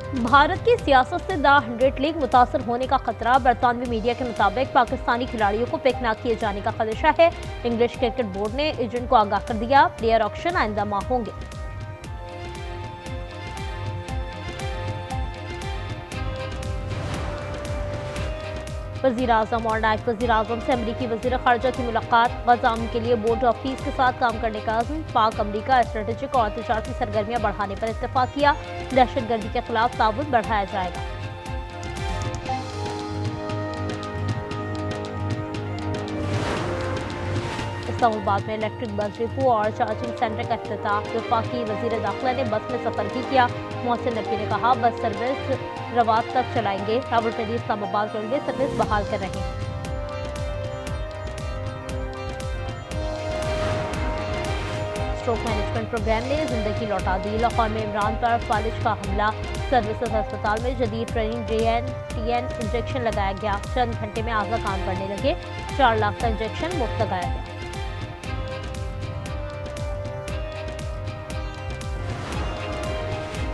भारत की सियासत से द 100 लीग मुतासर होने का खतरा। बरतानवी मीडिया के मुताबिक पाकिस्तानी खिलाड़ियों को पिक न किए जाने का खदशा है। इंग्लिश क्रिकेट बोर्ड ने एजेंट को आगाह कर दिया, प्लेयर ऑक्शन आइंदा माह होंगे। वज़ीर आज़म और नायब वज़ीर आज़म से अमरीकी वज़ीर ख़ारजा की मुलाकात। गज़ा के लिए बोर्ड ऑफ पीस के साथ काम करने का अज़्म। पाक अमरीका स्ट्रेटेजिक और तिजारती सरगर्मियाँ बढ़ाने पर इत्तेफाक किया। दहशतगर्दी के खिलाफ ताउन बढ़ाया जाएगा। इस्लामाबाद में इलेक्ट्रिक बस डिपो और चार्जिंग सेंटर का इफ्तिताह। वफाकी वज़ीर दाखिला ने बस में सफर भी किया। मोहसिन नकवी ने कहा, बस सर्विस रवात तक चलाएंगे। रावलपिंडी इस्लामाबाद रेलवे सर्विस बहाल कर रहे हैं। स्ट्रोक मैनेजमेंट प्रोग्राम ने जिंदगी लौटा दी। लाहौर में इमरान पर फालिज का हमला। सर्विसेज अस्पताल में जदीद ट्रेनिंग JN-TN इंजेक्शन लगाया गया। चंद घंटे में आज़ा काम करने लगे। 4 लाख का इंजेक्शन मुफ्त लगाया गया।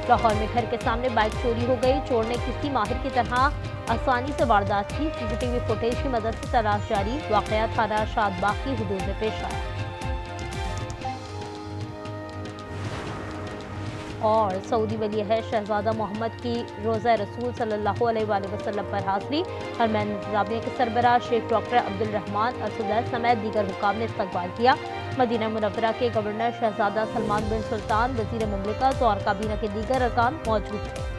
लाहौर में घर के सामने बाइक चोरी हो गई। चोर ने किसी माहिर की तरह आसानी से वारदात की। CCTV फुटेज की मदद से तलाश जारी। वाकया थाना शादबाग की हुदूद में पेश आया। और सऊदी वली अहद शहजादा मोहम्मद की रोज़ा रसूल सल्लल्लाहु अलैहि वसल्लम पर हाज़िरी। हरमैन इंतज़ामिया के सरबराह शेख डॉक्टर अब्दुल रहमान अल-सुदैस समेत दीगर हुक्काम ने इस्तकबाल किया। मदीना मुनव्वरा के गवर्नर शहजादा सलमान बिन सुल्तान, वज़ीर मुमलिकत और काबीना के दीगर अरकान मौजूद थे।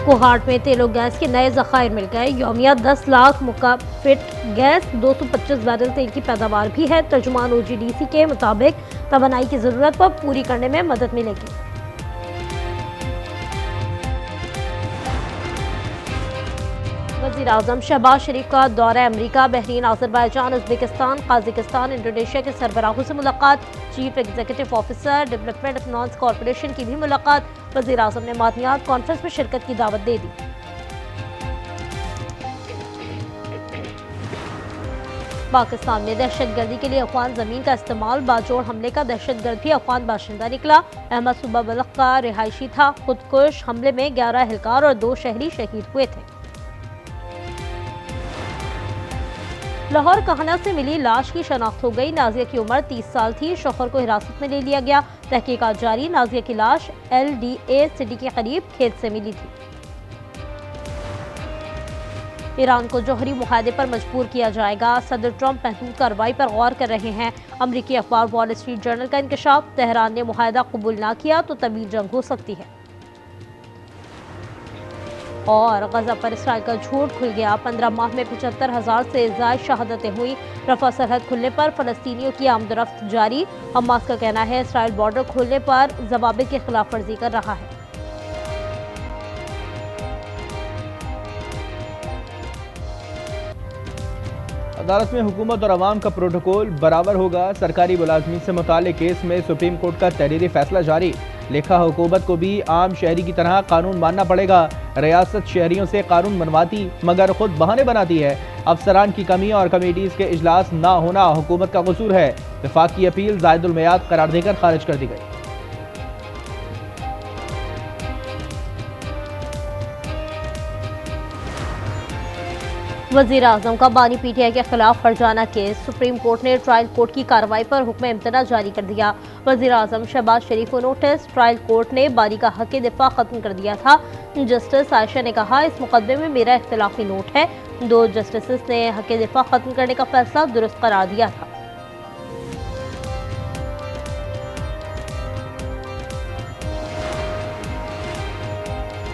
कोहाट में तेल और गैस के नए ज़खायर मिल गए। यौमिया 10 लाख मुकाफिट गैस, 225 बैरल तेल की पैदावार भी है। तर्जुमान OGDC के मुताबिक तवानाई की ज़रूरत पर पूरी करने में मदद मिलेगी। वज़ीर आज़म शहबाज शरीफ का दौरा अमरीका। बहरीन, अज़रबैजान, उज़्बेकिस्तान, काज़ाकिस्तान, इंडोनेशिया के सरबराहों से मुलाकात। Chief executive officer development finance corporation की भी मुलाकात। वज़ीर आज़म ने मादनियात कॉन्फ्रेंस में शिरकत की दावत दे दी। पाकिस्तान में दहशतगर्दी के लिए अफगान जमीन का इस्तेमाल। बाजोड़ हमले का दहशतगर्द भी अफगान बाशिंदा निकला। अहमद सुबह बलख का रिहायशी था। खुदकुश हमले में 11 एहलकार और 2 शहरी शहीद हुए थे। लाहौर कहना से मिली लाश की शनाख्त हो गई। नाजिया की उम्र 30 साल थी। शौहर को हिरासत में ले लिया गया। तहकीकात जारी। नाजिया की लाश LDA सिटी के करीब खेत से मिली थी। ईरान को जौहरी मुआहदे पर मजबूर किया जाएगा। सदर ट्रंप महदूद कार्रवाई पर गौर कर रहे हैं। अमरीकी अखबार वॉल स्ट्रीट जर्नल का इंकशाफ। तेहरान ने मुआहदा कबूल ना किया तो तवील जंग हो सकती है। और गजा पर इसराइल का झूठ खुल गया। 15 माह में 75,000 से ज़ायद शहादतें हुई। रफा सरहद खुलने पर फलस्तीनियों की आमदरफ्त जारी। हमास का कहना है इसराइल बॉर्डर खोलने पर ज़वाबित की खिलाफ वर्जी कर रहा है। अदालत में हुकूमत और अवाम का प्रोटोकॉल बराबर होगा। सरकारी मुलाजमीन से मुताल्लिक केस में सुप्रीम कोर्ट का तहरीरी फैसला जारी। लिखा, हुकूमत को भी आम शहरी की तरह कानून मानना पड़ेगा। रियासत शहरियों से कानून मनवाती मगर खुद बहाने बनाती है। अफसरान की कमी और कमेटीज के इजलास ना होना हुकूमत का कसूर है। वफाक की अपील ज़ायदुल मियाद करार देकर खारिज कर दी गई। वज़ीर आज़म का बानी PTI के खिलाफ फरजाना केस। सुप्रीम कोर्ट ने ट्रायल कोर्ट की कार्रवाई पर हुक्म इम्तना जारी कर दिया। वज़ीर आज़म शहबाज शरीफ को नोटिस। ट्रायल कोर्ट ने बानी का हक़ दिफा ख़त्म कर दिया था। जस्टिस आयशा ने कहा, इस मुकदमे में मेरा इख्तिलाफी नोट है। 2 जस्टिस ने हक़ दिफा ख़त्म करने का फैसला दुरुस्त करार दिया था।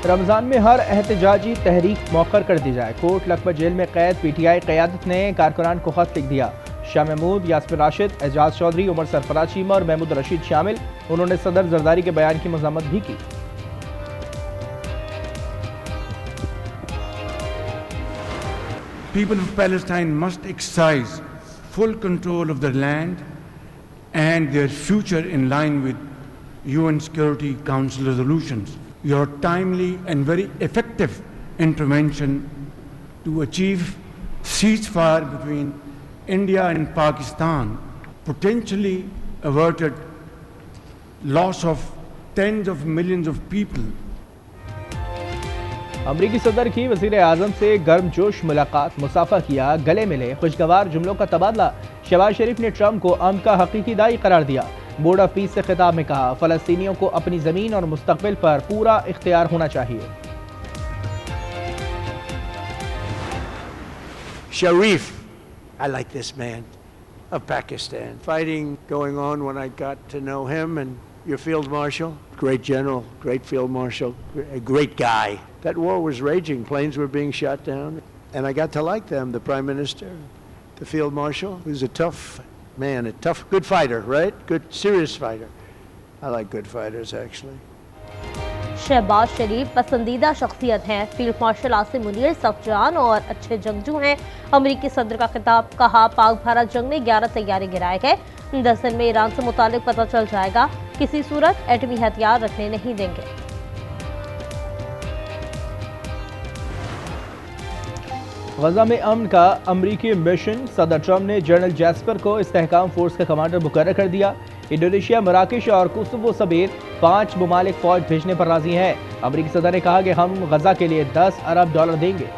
रमज़ान में हर एहतजाजी तहरीक मौखर कर दी जाए। कोट लखपत जेल में कैद PTI क़यादत ने कारकुनान को खत लिख दिया। शाह महमूद, यास्मिन राशिद, एजाज चौधरी, उमर सरफराज चीमा और महमूद रशीद शामिल। उन्होंने सदर जरदारी के बयान की मज़म्मत भी की। People of Palestine must exercise full control of their land and their future in line with UN Security Council resolutions. Your timely and very effective intervention to achieve ceasefire between India and Pakistan potentially averted loss of tens of millions of people. अमरीकी सदर की वजीर आजम से गर्मजोश मुलाकात, मुसाफा किया, गले मिले, खुशगवार जुमलों का तबादला। शहबाज शरीफ ने ट्रंप को अमन का हकीकी दाई करार दिया। बोर्ड ऑफ पीस से खिताब में कहा, फलस्तीनियों को अपनी जमीन और मुस्तकबिल पर पूरा इख्तियार होना चाहिए। Sharif, I like this man of Pakistan. Fighting going on when I got to know him, and your field marshal, great general, great field marshal, a great guy. That war was raging, planes were being shot down, and I got to like them, the prime minister, the field marshal, who's a tough man, a tough, good fighter, right? Good, serious fighter. I like good fighters, actually. Shahbaz शरीफ पसंदीदा शख्सियत हैं। Field marshal Asim Munir सफजान और अच्छे जंगजू हैं। अमरीकी सदर का खिताब, कहा पाक भारत जंग में 11 तैयारे गिराए गए। 10 दिन में ईरान से मुतालिक पता चल जाएगा। किसी सूरत एटमी हथियार रखने नहीं देंगे। गजा में अमन का अमरीकी मिशन, सदर ट्रंप ने जनरल जैस्पर को इस्तेहकाम फोर्स का कमांडर मुकर्रर कर दिया। इंडोनेशिया, मराकेश और कोसोवो समेत 5 ममालिक फौज भेजने पर राजी हैं। अमरीकी सदर ने कहा कि हम गजा के लिए $10 अरब देंगे।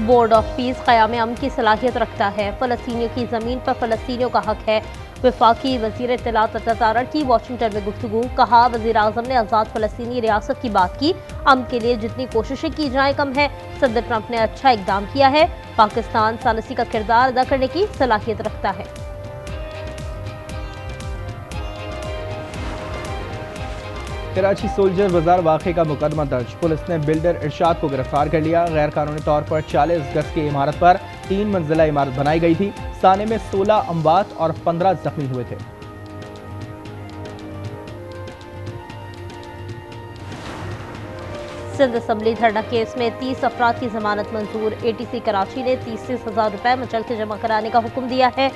बोर्ड ऑफ पीस क़याम अमन की सलाहियत रखता है। फ़लस्तीनियों की ज़मीन पर फ़लस्तीनियों का हक है। वफाकी वज़ीर इत्तलात अता की वाशिंगटन में गुफ्तगू, कहा वज़ीर आज़म ने आज़ाद फ़लस्तीनी रियासत की बात की। अमन के लिए जितनी कोशिशें की जाएं कम है। सदर ट्रंप ने अच्छा इक़दाम किया है। पाकिस्तान सालसी का किरदार अदा करने की सलाहियत रखता है। कराची सोल्जर बाजार वाक़े का मुकदमा दर्ज, पुलिस ने बिल्डर इरशाद को गिरफ्तार कर लिया। गैर कानूनी तौर पर 40 गज की इमारत पर 3 मंजिला इमारत बनाई गई थी। साने में 16 अमवात और 15 जख्मी हुए थे। सिंध असम्बली धरना केस में 30 अफराद की जमानत मंजूर। ATC कराची ने 30,000 रुपए मचल के जमा कराने का हुक्म दिया है।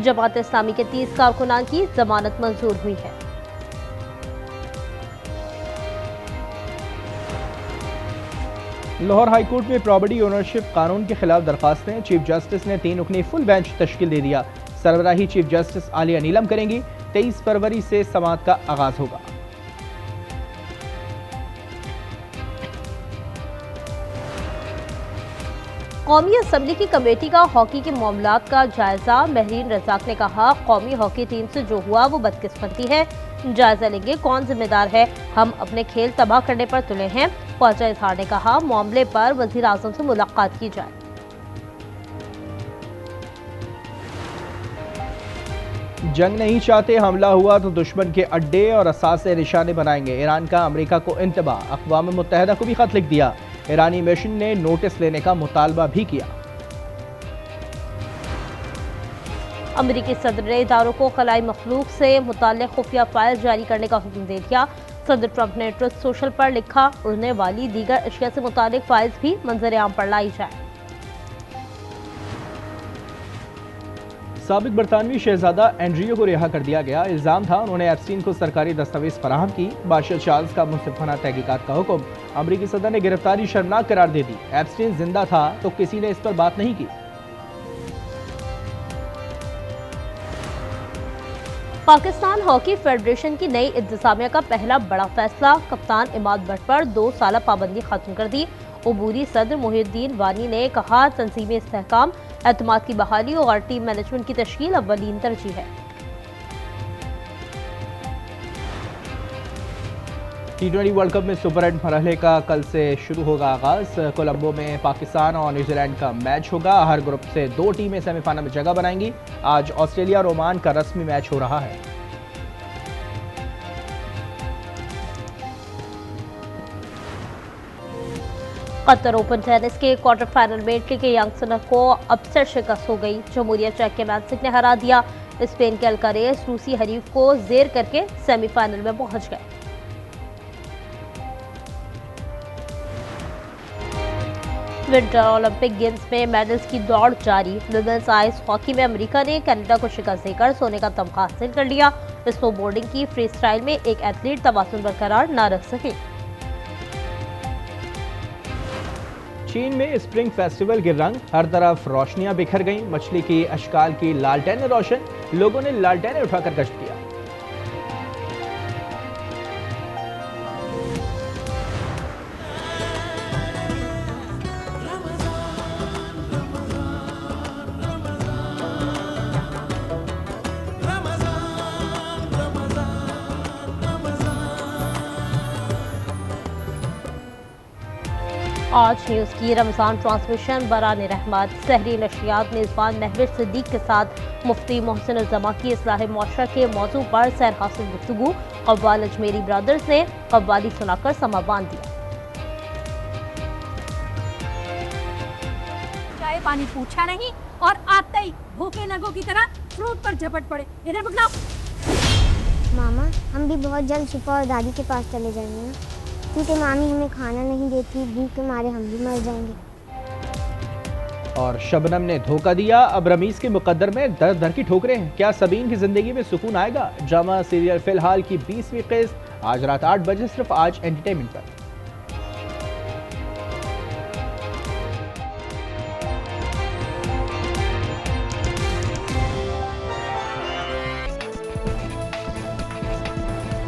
जमात इस्लामी के 30 कारकुनान की जमानत मंजूर हुई है। लाहौर हाई कोर्ट में प्रॉपर्टी ओनरशिप कानून के खिलाफ दरखास्तें, चीफ जस्टिस ने 3 रुकनी फुल बेंच तश्कील दे दिया। सरबराही चीफ जस्टिस आलिया नीलम करेंगी। 23 फरवरी से समाअत का आगाज होगा। कौमी असम्बली की कमेटी का हॉकी के मामलात का जायजा, महरीन रजाक ने कहा कौमी हॉकी टीम से जो हुआ वो बदकिस्मती है। जायजा लेंगे कौन जिम्मेदार है, हम अपने खेल तबाह करने पर तुले हैं। ख्वाजा इजहार ने कहा मामले पर वजीर आजम से मुलाकात की जाए। जंग नहीं चाहते, हमला हुआ तो दुश्मन के अड्डे और असासे निशाने बनाएंगे। ईरान का अमेरिका को इंतबाह, अक़वाम मुत्तहिदा को भी खत लिख दिया। ईरानी मिशन ने नोटिस लेने का मुतालबा भी किया। अमरीकी सदर ने इदारों को खलाई मखलूक से मुताल्लिक़ खुफिया फाइल जारी करने का हुक्म दे दिया। सदर ट्रंप ने ट्रुथ सोशल पर लिखा उड़ने वाली दीगर अशिया से मुताल्लिक़ फाइल्स भी मंजर आम पर लाई जाए। साबिक बरतानवी शहजादा एंड्रियो को रिहा कर दिया गया। इल्जाम था उन्होंने एप्स्टीन को सरकारी दस्तावेज फराहम की। बादशाह चार्ल्स का मुंसिफाना तहकीकात का हुक्म, अमरीकी सदर ने गिरफ्तारी शर्मनाक करार दे दी। एप्स्टीन जिंदा था तो किसी ने इस पर बात नहीं की। पाकिस्तान हॉकी फेडरेशन की नई इंतजामिया का पहला बड़ा फैसला, कप्तान इमाद भट्ट पर 2 साल पाबंदी खत्म कर दी। उबूरी सदर मोहिउद्दीन वानी ने कहा तंजीमी इस्तेहकाम, एतमाद की बहाली और टीम मैनेजमेंट की तश्कील अव्वलीन तरजीह है। T20 वर्ल्ड कप में सुपर 8 मरहले का कल से शुरू होगा आगाज। कोलंबो में पाकिस्तान और न्यूजीलैंड का मैच होगा। हर ग्रुप से 2 टीमें सेमीफाइनल में जगह बनाएंगी। आज ऑस्ट्रेलिया और ओमान का रस्मी मैच हो रहा है। कतर ओपन टेनिस के क्वार्टर फाइनल में इटली के यांगसन को अपसेट शिकस्त हो गई। जमहूरिया चेक के मैंसिक ने हरा दिया। स्पेन के अल्कारेज रूसी हरीफ को जेर करके सेमीफाइनल में पहुंच गए। विंटर ओलंपिक गेम्स में मेडल्स की दौड़ जारी। विमेंस आइस हॉकी में अमेरिका ने कनाडा को शिकस्त देकर सोने का तमगा हासिल कर लिया। स्नोबोर्डिंग की फ्री स्टाइल में एक एथलीट तवाज़ुन बरकरार न रख सके। चीन में स्प्रिंग फेस्टिवल के रंग, हर तरफ रोशनियां बिखर गईं। मछली के अशकाल की लालटेनें रोशन, लोगों ने लालटेनें उठाकर गश्त किया। आज न्यूज़ की रमज़ान ट्रांसमिशन बरान रहमत सहरी नशियात मेज़बान महविश सिद्दीक के साथ मुफ्ती मोहसिन उज़्ज़मा की इस्लाह मुआशरा के मौजू पर सैर हासिल गुफ्तगू। कव्वाल अजमेरी ब्रदर्स ने कव्वाली सुनाकर समा बांध दिया। चाय पानी पूछा नहीं और आते ही भूखे नगों की तरह फ्रूट पर झपट पड़े। इधर पकड़ाओ। मामा, हम भी बहुत जल्द शिफा और दादी के पास चले जाएंगे ना, क्योंकि मामी हमें खाना नहीं देती, भूख के मारे हम भी मर जाएंगे। और शबनम ने धोखा दिया, अब रमीज के मुकद्दर में दर दर की ठोकरें हैं। क्या सबीन की जिंदगी में सुकून आएगा? ड्रामा सीरियल फिलहाल की 20वीं किस्त आज रात 8 बजे सिर्फ आज एंटरटेनमेंट पर।